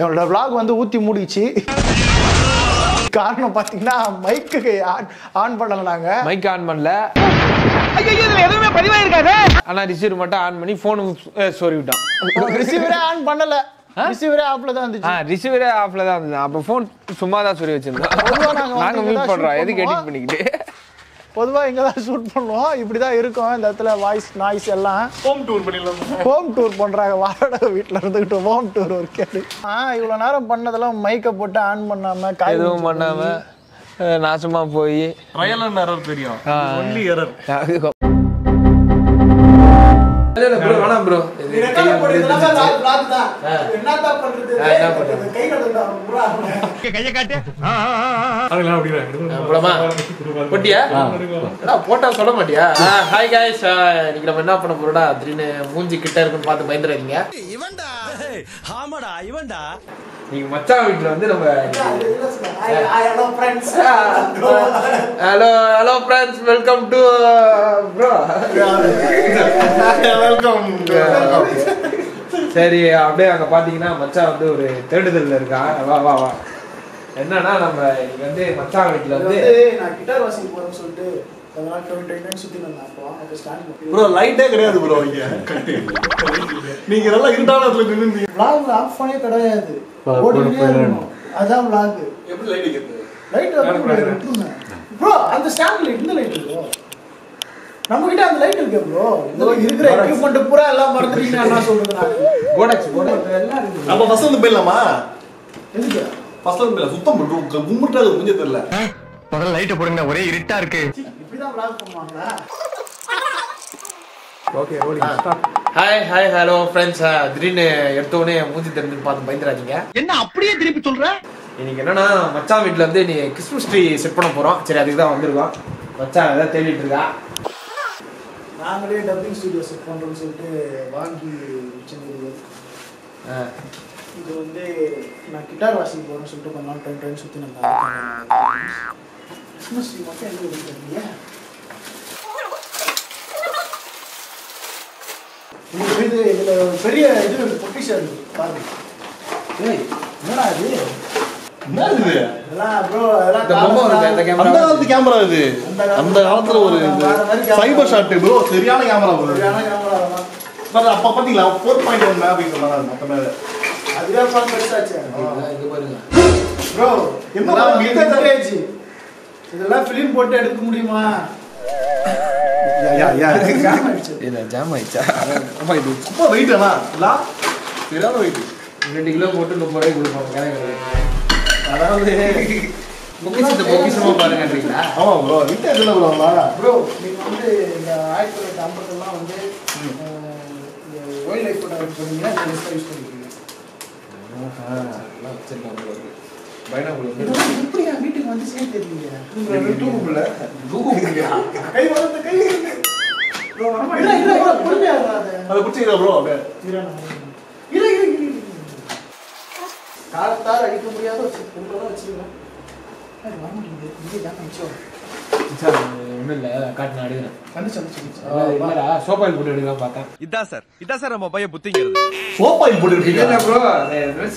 என்னோட vlog வந்து ஊத்தி மூடிச்சு. காரணம் பாத்தீங்கன்னா மைக்கு ஆன் பண்ணல நாங்க. மைக் ஆன் பண்ணல. ஐயோ இதுல எதுவுமே பதிவாயிருக்காதே. ஆனா ரிசீவர் மட்டும் ஆன் பண்ணி போன் சொறி விட்டான். ரிசீவரே ஆன் பண்ணல. ரிசீவரே ஆஃப்ல தான் இருந்துச்சு. ரிசீவரே ஆஃப்ல தான் இருந்துச்சு. அப்ப போன் சும்மா தான் சொறி வச்சிருந்தோம். நாங்க மியூட் பண்றோம். எதுக்கு எடிட் பண்ணிக்கிட்டு? பொதுவா இங்க தான் ஷூட் பண்ணுவோம். இப்படி தான் இருக்கும் இந்த இடத்துல வாய்ஸ் நாய்ஸ் எல்லாம். ஹோம் டூர் பண்ணிடலாம். ஹோம் டூர் பண்றாங்க. வாடகை வீட்ல இருந்துகிட்டு ஹோம் டூர் ஒரு கேடு. இவ்வளவு நேரம் பண்ணதெல்லாம் மைக்க போட்டு ஆன் பண்ணாம எதுவும் பண்ணாம நாசமா போய் ட்ரையல் அண்ட் எரர் தெரியும். Only error. ப்ரோ வேணாம் ப்ரோ. என்னதான் பண்றது? கை கடந்தா புறா. கையை காட்டு. அதெல்லாம் அப்படியே போலாமா? போட்டியா? அடா போட்டா சொல்ல மாட்டியா? Hi guys. இன்னைக்கு நம்ம என்ன பண்ண போறோம்டா? திடீர்னு மூஞ்சி கிட்ட இருக்குன்னு பார்த்து பயந்துறாதீங்க. இவன்டா. ஆமாடா இவன்டா. நீங்க மச்சான் வீட்ல வந்து நம்ம hello friends. Hello friends welcome to bro. Welcome. சரி அப்படியே அங்க பாத்தீங்கன்னா மச்சான் வந்து ஒரு தேடுதல்ல இருக்கான். வா வா வா. என்னன்னா நம்ம இன்னைக்கு வந்து மச்சான் வீட்ல வந்து நான் கிட்டார் வாசிக்க போறேன்னு சொல்லிட்டு அதனால 29 சுத்தி நான் அப்போ ஸ்டாண்ட் ப்ரோ லைட்டே கிடையாது ப்ரோ இங்க. நீங்க நல்லா இருட்டான இடத்துல நின்னுங்க. vlog ஆஃப் பண்ணே கிடையாது. ஓடிட்டே இருக்கணும். அதான் vlog. எப்படி லைட் இருக்குது? லைட் விட்டுருங்க. ப்ரோ அந்த ஸ்டாண்ட்ல இந்த லைட் இருக்கு. நம்ம கிட்ட அந்த லைட் இருக்கு ப்ரோ. இந்த இருக்கிற எக்யூப்மென்ட் பூரா எல்லாம் மறந்துட்டீங்க என்ன சொல்றது நான். கோடெக்ஸ் எல்லாம் இருக்கு. நம்ம ஃபர்ஸ்ட் வந்து போயிடலாமா? எதுக்கு? ஃபர்ஸ்ட் வந்து போயிடலாம். சுத்தம் பண்ணுறோம். கும்பிட்டாது முடிஞ்சே தெரியல. முதல்ல லைட்டை போடுங்க ஒரே இருட்டா இருக்கு. இப்படிதான் vlog பண்ணுவாங்களா? Okay rolling start. Hi hello friends. திடீர்னு எடுத்தோடனே மூஞ்சி தெரிஞ்சு பார்த்து பயந்துறாதீங்க. என்ன அப்படியே திருப்பி சொல்ற? இன்னைக்கு என்னன்னா மச்சான் வீட்டில் வந்து நீ கிறிஸ்மஸ் ட்ரீ செட் பண்ண போகிறோம். சரி அதுக்கு தான் வந்திருக்கோம். மச்சான் எதாவது தேடிட்டு இருக்கா. நாங்களே டப்பிங் ஸ்டுடியோ செட் பண்றோம்னு சொல்லிட்டு வாங்கி வச்சிருந்தது. இது வந்து நான் கிட்டார் வாசிக்க போறேன்னு சொல்லிட்டு கொஞ்ச நாள் டைம் சுற்றி நம்ம கிறிஸ்மஸ் ட்ரீ மட்டும் எங்கே எடுக்கிறீங்க? இது இதுல பெரிய இது பொக்கிஷம் இருக்கு பாருங்க. ஏய் என்னடா இது? என்னது? எல்லாம் ப்ரோ எல்லாம் இந்த பொம்மை இருக்கு அந்த அந்த கேமரா. காலத்து கேமரா இது. அந்த காலத்துல ஒரு சைபர் ஷாட் ப்ரோ. சரியான கேமரா ப்ரோ. சரியான கேமரா தான். பட் அப்ப பாத்தீங்களா 4.1 மெகாபிக்சல் தான் மொத்தமே. அதுவே பாருங்க பெருசாச்சு. இங்க பாருங்க ப்ரோ என்னடா மீட்டர் இதெல்லாம் ஃபிலிம் போட்டு எடுக்க முடியுமா? இல்ல ஜாம் ஆயிடுச்சா? அப்பா இது ரொம்ப வெயிட் ஆனா இல்ல சரியான வெயிட். 2 கிலோ போட்டு 30 ரூபாய்க்கு கொடுப்பாங்க கடைக்கு. அதாவது பொக்கிஷமா பாருங்கன்றீங்களா? ஆமா ப்ரோ வெயிட் எதுல ப்ரோ ப்ரோ நீங்க வந்து இந்த 1950 வந்து இந்த வைல்ட் லைஃப் போட்டோ பண்ணீங்கன்னா இந்த லிஸ்ட் யூஸ் பண்ணிக்கிறீங்க. எல்லாம் வச்சிருக்காங்க. பைனாகுலர் இப்படியா வீட்டுக்கு வந்து சேர்த்துறீங்க? டூபுல கை வந்து கை ப்ரோ நம்ம இல்ல பொறுமையா இருக்காத. அத புடிச்சீங்க ப்ரோ அப்படியே. இல்ல காலத்தால் அடிக்க முடியாத பொருளெல்லாம் வச்சிருக்கேன். அது வர மாட்டேங்குது. இங்கே தான் மிச்சம். ஒன்றும் இல்லை காட்டு அடிக்கிறேன். வந்துச்சு. இல்லடா சோப்பாயில் போட்டு எடுக்கலாம் பார்த்தேன். இதான் சார் நம்ம பையன் புத்திங்கிறது. சோப்பாயில் போட்டு இருக்கீங்க ப்ரோ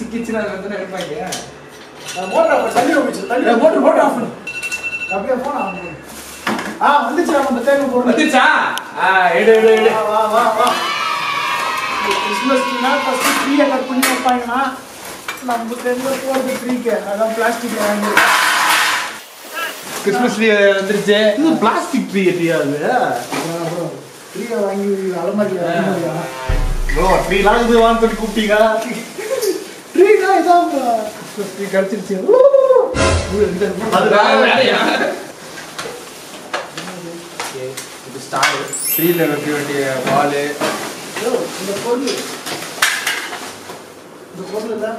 சிக்கிச்சுன்னா அது வந்து எடுப்பாங்க. மோட்டர் தண்ணி ஓடிச்சு. தண்ணி மோட்டர் ஆஃப் பண்ணு. அப்படியே போன் ஆஃப் பண்ணு. வந்துச்சு நம்ம தேங்க போறோம். வந்துச்சா? எடு வா. கிறிஸ்மஸ் ட்ரீனா ஃபர்ஸ்ட் ட்ரீயை கட் பண்ணி வைப்பாங்கன்னா நம்ம தெரிஞ்ச போறது ட்ரீக்கு அதான் பிளாஸ்டிக்ல வாங்கி. கிறிஸ்மஸ் ட்ரீ வந்துருச்சு. இது பிளாஸ்டிக் ட்ரீ ஏட்டியா அது? ப்ரோ ட்ரீயை வாங்கி அலமாரியில் வைக்க முடியாது. ப்ரோ ட்ரீலாம் இது வாங்க சொல்லி கூப்பிட்டீங்க. ட்ரீனா இதான் கிறிஸ்மஸ் ட்ரீ கிடைச்சிருச்சு. இது ஸ்டார் ட்ரீல வைக்க வேண்டிய வாலு. இந்த பொருள் இல்லை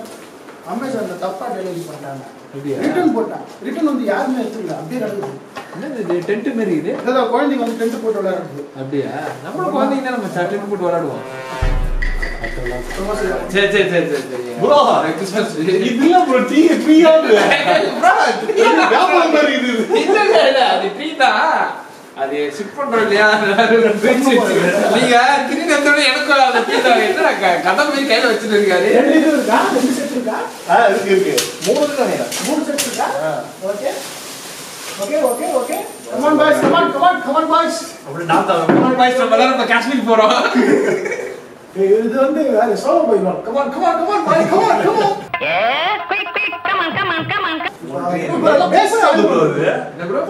அமேசான்ல தப்பா டெலிவரி பண்ணிட்டாங்க. ரிட்டர்ன் போட்டான். ரிட்டர்ன் வந்து யாருமே எடுத்துக்கல. அப்படியே கிடக்குது. என்னது இது டென்ட் மாதிரி இது? அதான் குழந்தைங்க வந்து டென்ட் போட்டு விளையாடுறது. அப்படியா? நம்ம குழந்தைங்க தான் நம்ம டென்ட் போட்டு விளையாடுவோம். சரி ப்ரோ கிறிஸ்மஸ் இதுல ப்ரோ ட்ரீயா வியாபாரம் மாதிரி இது. இல்ல அது ட்ரீ தான். அது ஷிப் பண்றோம் இல்லையா? நீங்க திடீர்னு எனக்கு அந்த ட்ரீ தான் என்ன கதை மாதிரி கையில வச்சுட்டு இருக்காரு. 2 செட் இருக்கா? இருக்கு 3 இருக்கு நினைக்கிறேன். 3 செட்ஸ் இருக்கா? ஓகே come on boys அப்படி நான் தான் come on boys நம்ம எல்லாரும் காஷ்மீர் போறோம். இது வந்து வேற சோலோ போயிடும். come on boys come on பேஸ் ஆகுது bro இது. என்ன bro?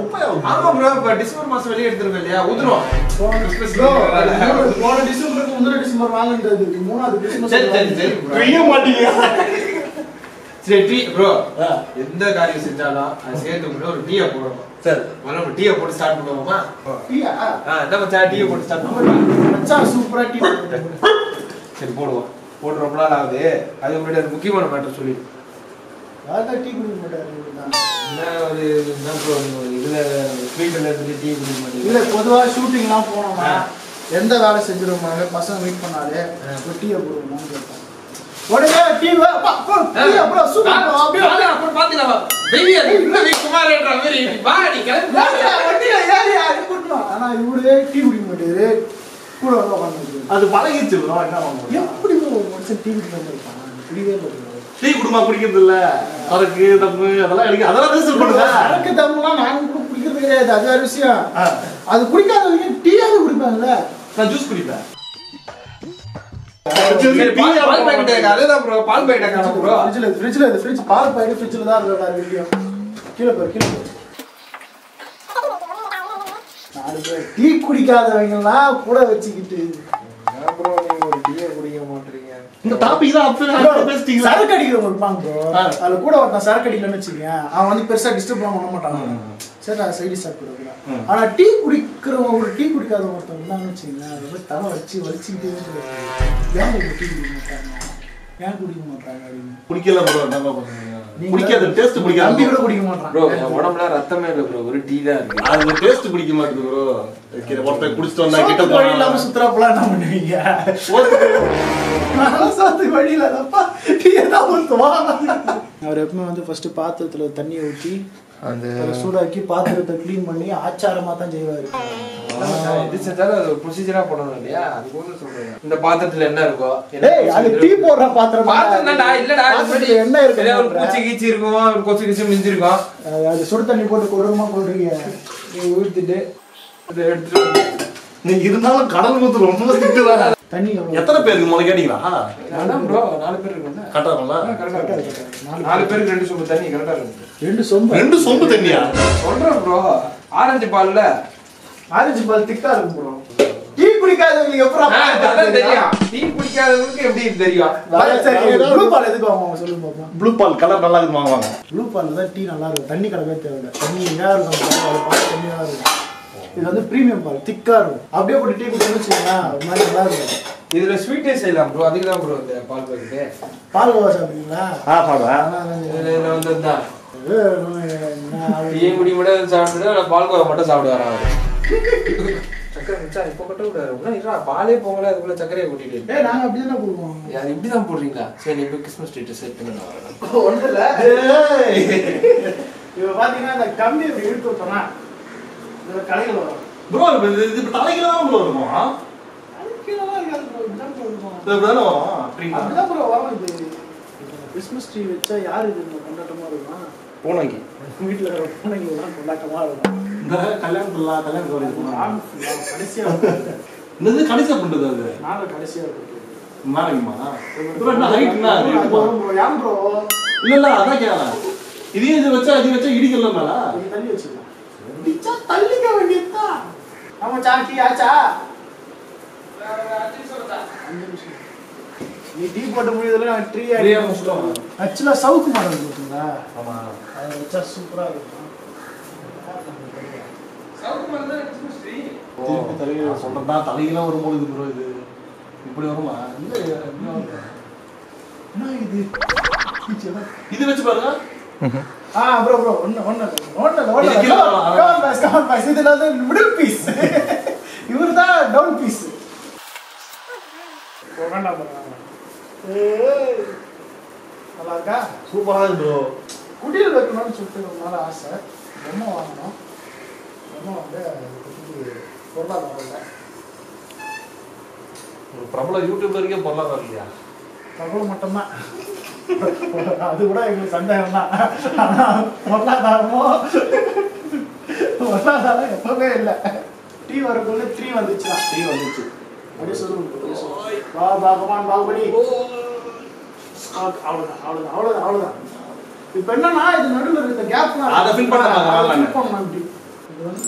ஆமா bro இப்ப டிசம்பர் மாசம் வெளிய எடுத்துறோம் இல்லையா? ஊதுறோம். போன டிசம்பருக்கு முந்தின டிசம்பர் வாங்குறது மூணாவது கிறிஸ்மஸ் சரி செய்ய மாட்டீங்க. சரி bro எந்த காரியம் செஞ்சாலும் அது சேர்த்து முன்னாடி ஒரு டீயை போடுறோம். சரி முதல்ல டீயை போட்டு ஸ்டார்ட் பண்ணுவோமா? டீயா என்ன மச்சான் டீயை போட்டு ஸ்டார்ட் பண்ணுவோமா? மச்சான் சூப்பரா டீ சரி போடுவோம். போட்டு ரொம்ப நாள் ஆகுது. அது முன்னாடி ஒரு முக்கியமான மேட்டர் சொல்லி யாரா டீ குடிக்க மாட்டாரு என்ன ஒரு என்ன ப்ரோ இதுல ஸ்பீக்கர்ல இருந்து டீ குடிக்க மாட்டேங்குது. இல்ல பொதுவா ஷூட்டிங்லாம் போனோம்னா எந்த வேலை செஞ்சிருவாங்க பசங்க வெயிட் பண்ணாலே ஒரு டீயை போடுவோம்னு கேட்பாங்க. உடனே டீ டீ அப்புறம் சூப்பர் அப்படியே அப்புறம் பாத்தீங்களா வெயியா இல்ல வெய் குமாரன்ற மாதிரி வா நீ கிளம்பி வண்டியில ஏறி அது கூட்டணும். ஆனா இவரு டீ குடிக்க மாட்டாரு கூட வந்து உட்காந்து அது பழகிச்சு bro. என்ன பண்ணுவோம்? எப்படி ஒரு மனுஷன் டீ குடிக்காம இருப்பான்? புரியவே மாட்டேங்குது. டீ குடுமா குடிக்கிறது இல்ல. சரக்கு தம்மு அதெல்லாம் எனக்கு அதெல்லாம் ரிசர்வ் பண்ணுங்க. சரக்கு தம்முலாம் நான் கூட குடிக்கிறது கிடையாது. அது வேற விஷயம். அது குடிக்காதவங்க டீயாவது குடிப்பாங்கல்ல. நான் ஜூஸ் குடிப்பேன். பால் பாக்கெட் அதேதான் ப்ரோ பால் பாக்கெட் காணோம் ப்ரோ. ஃப்ரிட்ஜ்ல பால் பாக்கெட் ஃப்ரிட்ஜ்ல தான் இருக்கு எல்லார் வீட்லயும். கீழ போய் நாலு பேர் டீ குடிக்காதவங்கலாம் கூட வச்சுக்கிட்டு ப்ரோ நீங்க ஒரு டீயே குடிக்க மாட்டீங்க. இந்த டாபிக் தான் அப்பவே பேசிட்டீங்க. சரக்கு அடிக்கிறவங்க இருப்பாங்க ப்ரோ. அதுல கூட ஒருத்தன் சரக்கு அடிக்கலன்னு வச்சுக்கேன். அவன் வந்து பெருசா டிஸ்டர்ப் பண்ண மாட்டாங்க. சரி நான் சைடு சாப்பிடுறேன். ஆனா டீ குடிக்கிறவங்க ஒரு டீ குடிக்காதவங்க ஒருத்தவங்க என்னன்னு வச்சுக்கீங்க ரொம்ப தலை வலிச்சுக்கிட்டே ஏன் டீ குடிக்க மாட்டாங்க ஏன் குடிக்க மாட்டாங்க அப்படின்னு குடிக்கல ப்ரோ. என்ன பண்ணுவீங்க? குடிக்காத டேஸ்ட் பிடிக்காது. தம்பி கூட குடிக்க மாட்டான் ப்ரோ என் உடம்புல ரத்தமே இல்ல ப்ரோ ஒரு டீ தான் இருக்கு. அது டேஸ்ட் பிடிக்க மாட்டேங்குது ப்ரோ. ஒருத்தர் குடிச்சிட்டு வந்தா கிட்ட வழி இல்லாம சுத்துறாப்பெல்லாம் என்ன பண்ணுவீங்க? சோத்துக்கு வழி இல்லாதப்பா டீயை தான் ஊற்றுவான். அவர் எப்பவுமே வந்து ஃபர்ஸ்ட் பாத்திரத்துல தண்ணி ஊற்றி அந்த சூடாக்கி பாத்திரத்தை கிளீன் பண்ணி ஆச்சாரமா தான் செய்வாரு. இது செஞ்சாலும் அது ப்ரொசீஜரா பண்ணணும் இல்லையா? அது கூட சொல்றேன். இந்த பாத்திரத்துல என்ன இருக்கோ அது டீ போடுற பாத்திரம் பாத்திரம்டா இல்லடா என்ன இருக்கு? ஒரு பூச்சி கீச்சி இருக்கும் ஒரு கொசு கீச்சி மிஞ்சிருக்கும். அது சுடு தண்ணி போட்டு கொடூரமா போடுறீங்க. ஊத்திட்டு இதை எடுத்துட்டு நீ இருந்தாலும் கடல் ஊத்து ரொம்ப திட்டுறாங்க. தண்ணி எத்தனை பேருக்கு முதல்ல கேட்டீங்களா? அதான் ப்ரோ 4 பேர் இருக்கும்ல. கரெக்டாங்களா? கரெக்டா இருக்கு. 4 பேருக்கு 2 சொம்பு தண்ணி கரெக்டா இருக்கு. 2 சொம்பு தண்ணியா? சொல்றேன் ப்ரோ. ஆரஞ்சு பால்ல ஆரஞ்சு பால் திக்கா இருக்கும் ப்ரோ. டீ குடிக்காதவங்களுக்கு அதான் தெரியும். டீ குடிக்காதவங்களுக்கு எப்படி தெரியும்? ப்ளூ பால் எதுக்கு வாங்குவாங்க சொல்லுங்க பாப்போம். ப்ளூ பால் கலர் நல்லா இருக்கு வாங்குவாங்க. ப்ளூ பால் தான் டீ நல்லா இருக்கும். தண்ணி கலக்கவே தேவையில்லை. தண்ணியா இருக்கும். பால் தண்ணியா இருக்கும். இது வந்து பிரீமியம் பால் திக்கா இருக்கும். அப்படியே போட்டு டீ குடிச்சோம்னு வச்சுக்கோங்களேன் ஒரு மாதிரி நல்லா இருக்கும். இதுல ஸ்வீட்டே செய்யலாம் ப்ரோ. அதுக்கு தான் ப்ரோ இந்த பால் பாக்கெட். பால் கோவா சாப்பிடுவீங்களா? சாப்பிடுவேன். இதுல வந்து தான் டீ குடி மட்டும் சாப்பிட்டு பால் கோவா மட்டும் சாப்பிடுவாரா அவரு. சக்கரை மிச்சா இப்போ கட்ட விடாரு. பாலே போகல அதுக்குள்ள சக்கரையை கூட்டிட்டு நாங்க அப்படிதான் கொடுப்போம். அது இப்படிதான் போடுறீங்களா? சரி இப்போ கிறிஸ்மஸ் ட்ரீட் செட் பண்ணுங்க. ஒன்றும் இல்லை. இப்போ பார்த்தீங்கன்னா இந்த கம்பி இப்படி இழுத்து விட்டோம்னா இதில் கலைகள் வரும் ப்ரோ. இது தலைக்கு தான் ப்ரோ இருக்கும். கீழெல்லாம் இருக்காது ப்ரோ. இதுதான் ப்ரோ இருக்கும். இப்படிதானே வரும். அப்படிதான் ப்ரோ வரும். இது கிறிஸ்மஸ் ட்ரீ வச்சா யார் இது கொண்டாட்டமாக இருக்கும்? பூனைக்கு வீட்டில் இருக்கிற பூனைங்க தான் கொண்டாட்டமாக இருக்கும். இந்த கல்யாணம் கடைசியாக இந்த கடைசியா பண்றது அது நாங்கள் கடைசியாக இருக்கும். நாளைக்குமா ப்ரோ? என்ன ஹைட்னா அது வரும் ப்ரோ. ஏன் ப்ரோ? இல்ல அதான் கேட்கலாம். இதையும் இது வச்சா இடிக்கல மேல நீ தள்ளி வச்சுக்கலாம். இடிச்சா தள்ளிக்க வேண்டியதுதான். நம்ம சாக்கி ஆச்சா 5 நிமிஷம். நீ டீ போட்டு முடியுதுல நான் ட்ரீ முடிச்சிட்டோம். ஆக்சுவலாக சவுக்கு மாடல் இருக்குங்களா? ஆமா. அதை வச்சா சூப்பராக இருக்கும். திருப்பி தலையில சொல்றதா தலையெல்லாம் வரும்போது ப்ரோ இது இப்படி வருமா? இல்ல என்ன இது? இது வச்சு பாருங்க. ப்ரோ இதுல வந்து மிடில் பீஸ். இவர் தான் டவுன் பீஸ். நல்லா இருக்கா? சூப்பரா இருக்கு ப்ரோ. குடியில் வைக்கணும்னு சொல்லிட்டு ரொம்ப நாள் ஆசை. பொம்மை வாங்கணும். பொம்மை வந்து பொருளாதாரம் இல்லை. ஒரு பிரபல யூடியூபருக்கே பொருளாதாரம் இல்லையா? தகவல் மட்டும்தான். அது கூட எங்களுக்கு சந்தேகம் தான். ஆனால் பொருளாதாரம் எப்பவே இல்லை. டீ வரக்குள்ள 3 வந்துச்சுன்னா 3 வந்துச்சு. அப்படியே சொல்லுங்க. வா பாகவான் பாகுபலி. அவ்வளோதான். இப்போ என்னன்னா இது நடுவில் இருக்க கேப் அதை ஃபில் பண்ணலாம். இது வந்து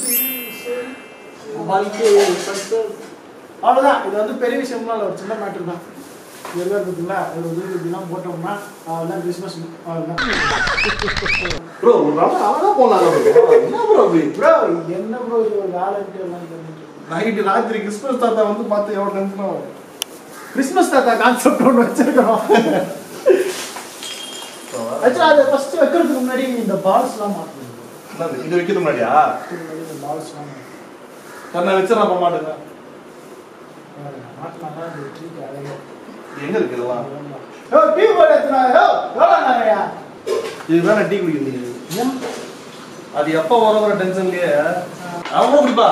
அவ்வளோதான். இது வந்து பெரிய விஷயம்லாம் இல்லை, ஒரு சின்ன மேட்டர் தான். எல்லாம் இருக்குதுங்களா, ஒரு இதெல்லாம் போட்டோம்னா அவ்வளோதான் கிறிஸ்மஸ். அவ்வளோதான் ப்ரோ. ஒரு நாள் அவ்வளோதான் போகலாம். என்ன ப்ரோ ப்ரோ என்ன ப்ரோ இது ஒரு வேலைன்ட்டு எல்லாம் நைட்டு ராத்திரி கிறிஸ்மஸ் தாத்தா வந்து பார்த்து எவ்வளோ டென்ஷன் ஆகும். கிறிஸ்மஸ் தாத்தா கான்செப்ட் ஒன்று வச்சிருக்கோம். ஆக்சுவலாக அதை ஃபர்ஸ்ட் வைக்கிறதுக்கு முன்னாடி இந்த பால்ஸ்லாம் மாற்றணும். இது வைக்கிறது முன்னாடியா? இந்த பால்ஸ்லாம் தன்னை வச்சு நான் போக மாட்டேங்க. மாட்டினாதான் இந்த ட்ரீக்கு அழகு. எங்க இருக்கு இதெல்லாம்? டீ போட எத்தனாயா இதுதான் நான் டீ குடிக்கிறது. ஏன் அது எப்போ வர டென்ஷன்லயே அவங்களும் குடிப்பா.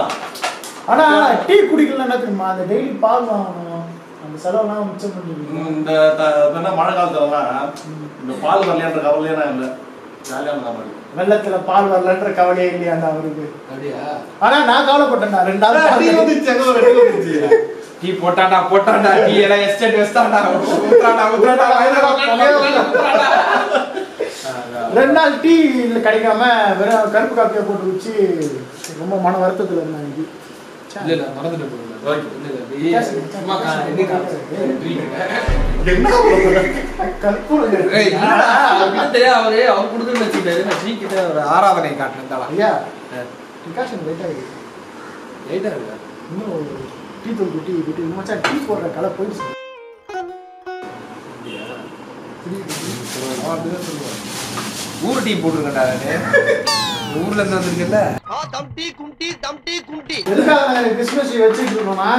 ஆனா டீ குடிக்கல என்ன தெரியுமா, அந்த டெய்லி பால் வாங்கணும், அந்த செலவுலாம் மிச்சம் பண்ணிருக்கீங்க. இந்த மழை காலத்துலலாம் இந்த பால் வரலையான்ற கவலையே நான் இல்லை. ஜாலியான மாதிரி வெள்ளத்துல பால் வரலன்ற கவலையே இல்லையாண்டா அவருக்கு. அப்படியா? ஆனா நான் கவலைப்பட்டேன்டா. 2 வந்துச்சு. டீ போட்டாண்டா டீ எல்லாம் எஸ்டேட் வெஸ்டாண்டா ஊத்துறாண்டா 2 நாள் டீ கிடைக்காம வெறும் கருப்பு காப்பியா போட்டு வச்சு ரொம்ப மன வருத்தத்துல இருந்தேன் இன்னைக்கு. இல்ல மறந்துட்டு போறேன். இல்ல சும்மா என்ன கற்பூரம் ஏய் என்னடா அவர் கொடுத்துன்னு வச்சுட்டாரு. நான் டீ கிட்ட ஒரு ஆராதனை காட்டினேன். ஐயா டிகாஷன் லேட் ஆகுது. லைட்டா இருக்கா? இன்னும் டீ தூள் குட்டி மச்சான் டீ போடுற கலை போயிடுச்சு. ஊர் டீ போட்டுருக்கேன்டா. ஊர்ல இருந்து வந்திருக்கல. எதுக்காக நாங்கள் கிறிஸ்மஸ் ட்ரீ வச்சுட்டு இருக்கோம்னா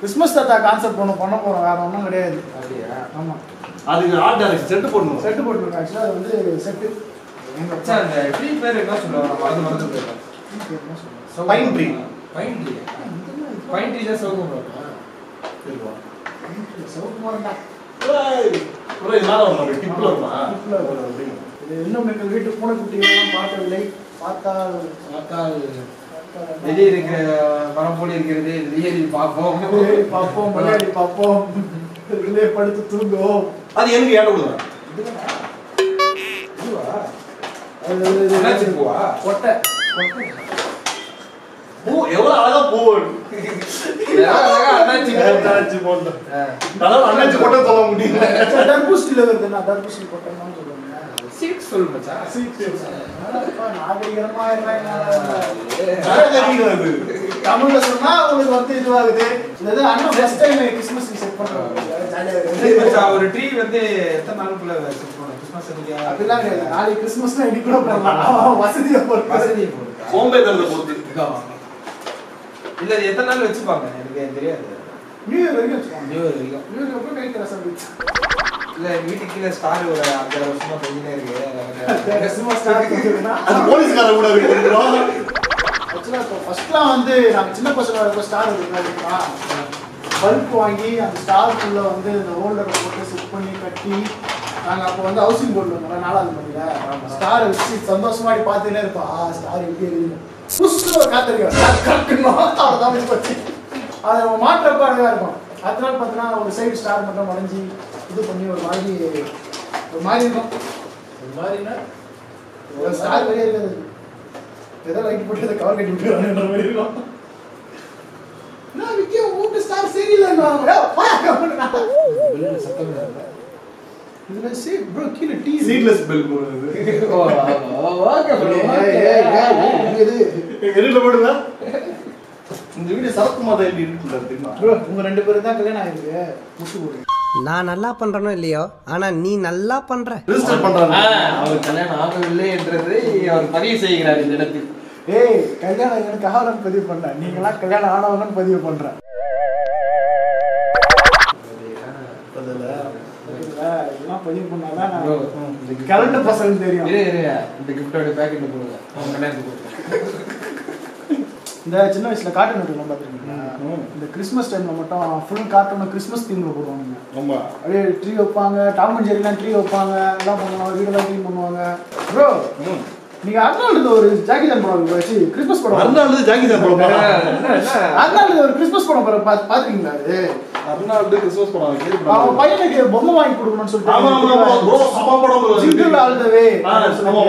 கிறிஸ்மஸ் தாத்தா கான்செப்ட் ஒன்று பண்ண போகிறோம், வேறு ஒன்றும் கிடையாது. அப்படியா? ஆமாம், அதுக்கு ஆர்ட் டைரக்ஷன் செட்டு போடணும். செட்டு போட்டுருக்கோம். ஆக்சுவலாக அது வந்து செட்டு எங்க வச்சா அந்த ட்ரீ பேர் என்ன சொல்லுவாங்க? மறந்து போயிட்டேன். Pine tree. Pine tree. Pine tree தான் சௌகமா இருக்குவா? சௌகுமாரண்டா. ப்ரோ இதனால ஒரு டிப்ல வருமா? இது இன்னும் எங்கள் வீட்டு பூனைக்குட்டிகள்லாம் பார்க்கவில்லை. பார்த்தால் வெளியே இருக்கிற மரம் போல இருக்கிறது. வெளியேறி பார்ப்போம், விளையாடி பார்ப்போம், இதுலேயே படுத்து தூங்குவோம். அது எனக்கு ஏன் கொடுங்க? கொட்டை பூ எவ்வளவு அழகா பூ அண்ணாச்சி போட்டோம். அண்ணாச்சி போட்டோம் சொல்ல முடியல. தர்பூசணியில் வருதுண்ணா, தர்பூசணி கொட்டைன்னு சொல்லுவாங்க. சீட் சொல்லு மச்சான். நாகரிகமா அது தமிழ்ல சொன்னா உங்களுக்கு வந்து இதுவாகுது. இது அண்ணன் ஃபர்ஸ்ட் டைம் கிறிஸ்மஸ் செட் பண்றாங்க. ஒரு ட்ரீ வந்து எத்தனை நாளுக்குள்ள செட் பண்ணணும்? கிறிஸ்மஸ் அன்னைக்கு அப்படிலாம் கிடையாது. நாளைக்கு கிறிஸ்மஸ்னா இன்னைக்கு கூட பண்ணலாம். வசதியை பொறுத்து. சோம்பேறித்தனத்தை பொறுத்து. இல்ல இது எத்தனை நாள் வச்சுப்பாங்க எனக்கு தெரியாது. நியூ இயர் வரைக்கும் வச்சுக்கோங்க. நியூ இயர் வரைக்கும். நியூ இயர் அப்புறம் கைக்கு ரசம் இல்ல வீட்டுக்கு கீழே ஸ்டார் ஒரு 5 வருஷமா தொங்கினே இருக்கு. கிறிஸ்மஸ் ஸ்டார்ட் பண்ணுறதுன்னா அது போலீஸ்காரன் கூட இருக்கு. ஆக்சுவலாக இப்போ ஃபர்ஸ்ட்லாம் வந்து நாங்கள் சின்ன பசங்க இருக்க ஸ்டார் இருக்குன்னா பல்ப் வாங்கி அந்த ஸ்டாருக்குள்ளே வந்து இந்த ஹோல்டரை போட்டு செட் பண்ணி கட்டி நாங்கள் அப்போ வந்து ஹவுசிங் போர்டில் இருந்தோம் 4வது மணியில் ஸ்டாரை வச்சு சந்தோஷமாடி பார்த்துட்டே இருப்போம். ஸ்டார் எப்படி இருக்குது புதுசு ஒரு காத்திருக்கோம் ஸ்டார் கட்டணும் அவ்வளோதான் வச்சு வச்சு அதை நம்ம மாற்றப்போ அழகாக இருக்கும். அடுத்த நாள் பார்த்தீங்கன்னா ஒரு சைடு ஸ்டார் மட்டும் மறைஞ்சி இது பண்ணி ஒரு மாதிரி இருக்கும். ஒரு மாதிரினா ஒரு ஸ்டார் வெளியே இருக்காது, ஏதோ லைட் போட்டு அதை கவர் கட்டி விட்டுருவாங்கன்ற மாதிரி இருக்கும். நான் விக்கிய ஊட்டு ஸ்டார் சரியில்லைன்னு இதுல சீட் ப்ரோ கீழே டீ சீட்லெஸ் பெல் போடுறது. Okay bro. இது எரில போடுதா? இந்த வீடியோ சரத்குமார் எப்படி இருக்குல்ல தெரியுமா? ப்ரோ உங்க 2 பேரும் தான் கல்யாணம் ஆயிருக்கு. முட்டு போடுங்க. நான் நல்லா பண்றனோ இல்லையோ, ஆனா நீ நல்லா பண்ற. ரெஜிஸ்டர் பண்றாங்க. அவர் கல்யாணம் ஆகவில்லை என்றதை அவர் பதிவு செய்கிறார் இந்த இடத்தில். ஏய் கல்யாணம் எனக்கு ஆகலன்னு பதிவு பண்ண, நீங்களாம் கல்யாணம் ஆனவங்கன்னு பதிவு பண்ற. இதெல்லாம் பதிவு பண்ணாதான் கலண்ட பசங்க தெரியும். இந்த கிஃப்டோட பேக்கெட் போடுங்க, அவங்க கல்யாணத்துக்கு போடுங்க. இந்த சின்ன வயசுல கார்ட்டூன் நெட்வொர்க்லாம் பார்த்துருக்கீங்களா? இந்த கிறிஸ்மஸ் டைம்ல மட்டும் ஃபுல் கார்ட்டூன் கிறிஸ்மஸ் தீம்ல போடுவாங்க. ரொம்ப அப்படியே ட்ரீ வைப்பாங்க, டாம் அண்ட் ஜெர்ரிலாம் ட்ரீ வைப்பாங்க, எல்லாம் பண்ணுவாங்க, வீடெல்லாம் க்ளீன் பண்ணுவாங்க. ப்ரோ நீங்க அர்னால்டு ஒரு ஜாக்கி சான் படம் வச்சு கிறிஸ்மஸ் படம் அர்னால்டு ஜாக்கி சான் படம் அர்னால்டு ஒரு கிறிஸ்மஸ் படம் பாத்துருக்கீங்களா? அது அர்னால்டு கிறிஸ்மஸ் படம் கேள்விப்பட்டேன். அவன் பையனுக்கு பொம்மை வாங்கி கொடுக்கணும்னு சொல்லிட்டு ஆமா ஆமா ப்ரோ சம படம் ஜிங்கிள் ஆல் தி வே ஆமா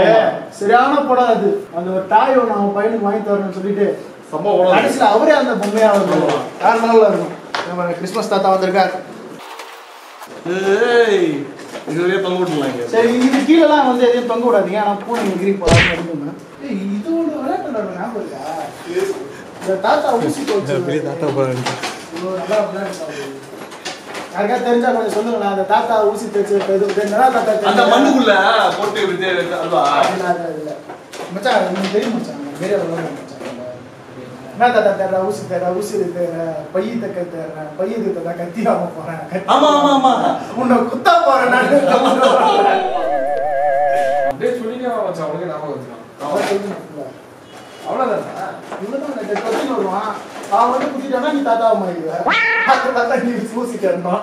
சரியான படம் அது. அந்த ஒரு டாய் ஒன்று அவன் பையனுக்கு வாங்கி தரணும்னு சொல்லிட்டு சம படம். கடைசியில் அவரே அந்த பொம்மையா வந்துருவான். வேற நாள்ல இருக்கும். நம்ம கிறிஸ்மஸ் தாத்தா வந்திருக்காரு. ஏய் இதுலயே தொங்க விட்டுலாங்க. சரி இது கீழெல்லாம் வந்து எதையும் தொங்க விடாதீங்க. ஆனால் பூனை எகிரி போகலாம்னு இருக்குங்க. இது ஒன்று விளையாட்டு ஞாபகம் இருக்கா? இந்த தாத்தா ஊசி போச்சு. தாத்தா போறாங்க. யாருக்கா தெரிஞ்சா கொஞ்சம் சொல்லுங்களேன். அந்த தாத்தா ஊசி தேய்ச்சி அந்த மண்ணுக்குள்ள போட்டு விட்டு அல்வா இல்ல மச்சான் உங்களுக்கு தெரியும் மச்சான். வேற மச்சான் என்ன தாத்தா தேடுற ஊசி தேடுற ஊசி தேடுற பைய தக்க தேடுற பைய தக்க கத்தி வாங்க போறேன். ஆமா ஆமா ஆமா உன்னை குத்தா போறேன் நான். அப்படியே சொல்லிட்டே வச்சான் உனக்கு ஞாபகம் வச்சுக்கலாம். அவ்வளோதான் இவன் கத்தின்னு வருவான். அவன் வந்து குத்திட்டானா நீ தாத்தாவை மாறிடுவ. அந்த தாத்தா நீ ஊசி தேடணும்.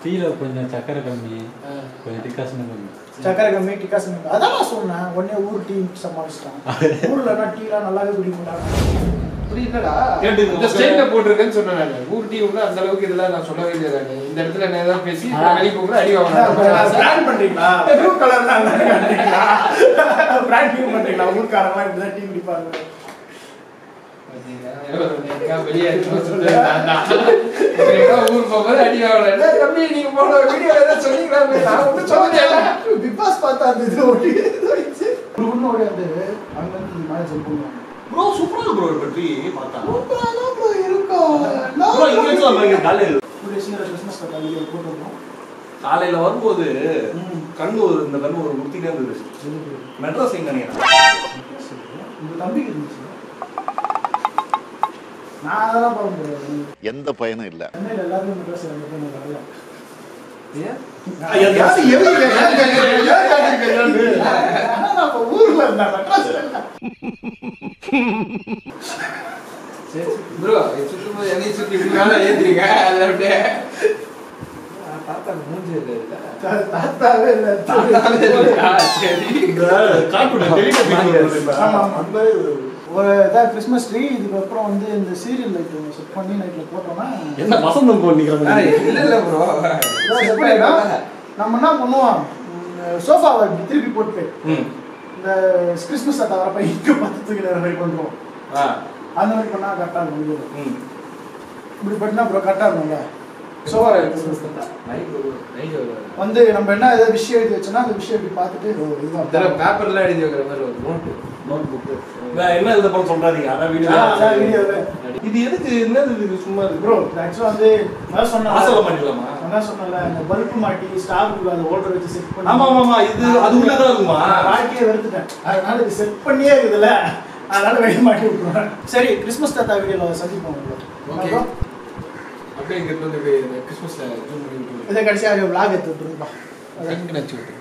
டீல கொஞ்சம் சக்கரை கம்மி, கொஞ்சம் டிகாசன் கம்மி. சக்கரை கம்மி டிகாசன் கம்மி. அதான் நான் சொன்னேன். உடனே ஊர் டீ சமாளிச்சிட்டான். ஊர்லன்னா டீலாம் நல்லாவே குடிக்க மாட்டாங்க. அப்படி இல்லடா, இந்த ஸ்டைல்ல போட்டிருக்கேன்னு சொன்னேன் நான். ஊர் டீ உள்ள அந்த அளவுக்கு இதெல்லாம் நான் சொல்லவே இல்லையா? இந்த இடத்துல என்ன ஏதாவது பேசி வெளியே போகிற அடி வாங்கினா பிராண்ட் பண்றீங்களா? ப்ளூ கலர்லாம் பண்றீங்களா? பிராண்டிங் பண்றீங்களா? ஊர்க்காரங்களாம் இப்படிதான் டீ குடிப்பாங்க. வெளியே ஊர் போகும்போது அடி வாங்கல. தம்பி நீங்க போன வீடியோ ஏதாவது சொன்னீங்களா? நான் ஒன்றும் சொல்லல. பிக் பாஸ் பார்த்தா அந்த இது ஓடி ஒன்று ஓடியாந்து அங்க வந்து மேலே ஜம்ப் பண்ணுவாங்க. ப்ரோ சூப்பரா ப்ரோ பற்றி பார்த்தா சூப்பரா தான் ப்ரோ இருக்கும். ப்ரோ இங்க வந்து காலையில ஒரு சின்ன கிறிஸ்மஸ் தாத்தா வீடியோ போட்டுருக்கோம். காலையில வரும்போது கண்ணு ஒரு இந்த கண்ணு ஒரு முத்திட்டே இருந்தது. மெட்ராஸ் எங்க நினைக்கிறேன் இந்த தம்பிக்கு இருந்துச்சு. நான் அதெல்லாம் பார்க்க முடியாது. எந்த பயனும் இல்லை. சென்னையில் எல்லாருமே மெட்ராஸ் வரல. ஊர்ல இருந்தா மெட்ராஸ் ப்ரோ சுற்றும்போது என்னையும் சுற்றி இப்படி மேலே ஏற்றிருங்க. அதில் அப்படியே தாத்தா மூஞ்சி இல்லை. தாத்தாவே இல்லை. சரி ஆமா ஆமா. ஒரு இதான் கிறிஸ்மஸ் ட்ரீ. இதுக்கப்புறம் வந்து இந்த சீரியல் லைட் ஒன்று செட் பண்ணி நைட்டில் போட்டோம்னா என்ன வசந்தம் போனிக்கிறோம். இல்லை இல்லை ப்ரோ, செட் பண்ணிடா. நம்ம என்ன பண்ணுவோம், சோஃபாவை திருப்பி போட்டு இந்த கிறிஸ்மஸ் தாத்தா வரப்ப இங்கே பார்த்து தூக்கிற மாதிரி பண்ணுவோம். அந்த மாதிரி பண்ணால் கரெக்டாக இருக்கும். இப்படி பண்ணினா அப்புறம் கரெக்டாக இருக்கும்ல. சோஃபா வந்து நம்ம என்ன ஏதாவது விஷயம் எழுதி வச்சோன்னா அந்த விஷயம் இப்படி பார்த்துட்டு இதுதான் பேப்பர்லாம் எழுதி வைக்கிற மாதிரி ஒரு நோட் புக்கு. என்ன இதை பண்ண சொல்றாதீங்க. அதான் வீடியோ இது எதுக்கு என்னது இது சும்மா இருக்கு ப்ரோ. ஆக்சுவலாக வந்து நான் சொன்னேன் ஆசை பண்ணிடலாமா? நான் சொன்னல இந்த பல்பு மாட்டி ஸ்டார் அந்த ஹோல்டர் வச்சு செட் பண்ணி. ஆமா ஆமா இது அது உள்ளதான் இருக்குமா? வாழ்க்கையை வெறுத்துட்டேன். அதனால இது செட் பண்ணியே இருக்குதுல்ல, அதனால வெளியே மாட்டி விட்டுருவேன். சரி கிறிஸ்மஸ் தாத்தா வீடியோவில் சந்திப்போம். ஓகே அப்படியே இங்கே வந்து கிறிஸ்மஸில் ஜூம் பண்ணி இதை கடைசியாக விளாக் எடுத்து விட்டுருப்பா. நச்சு விட்டு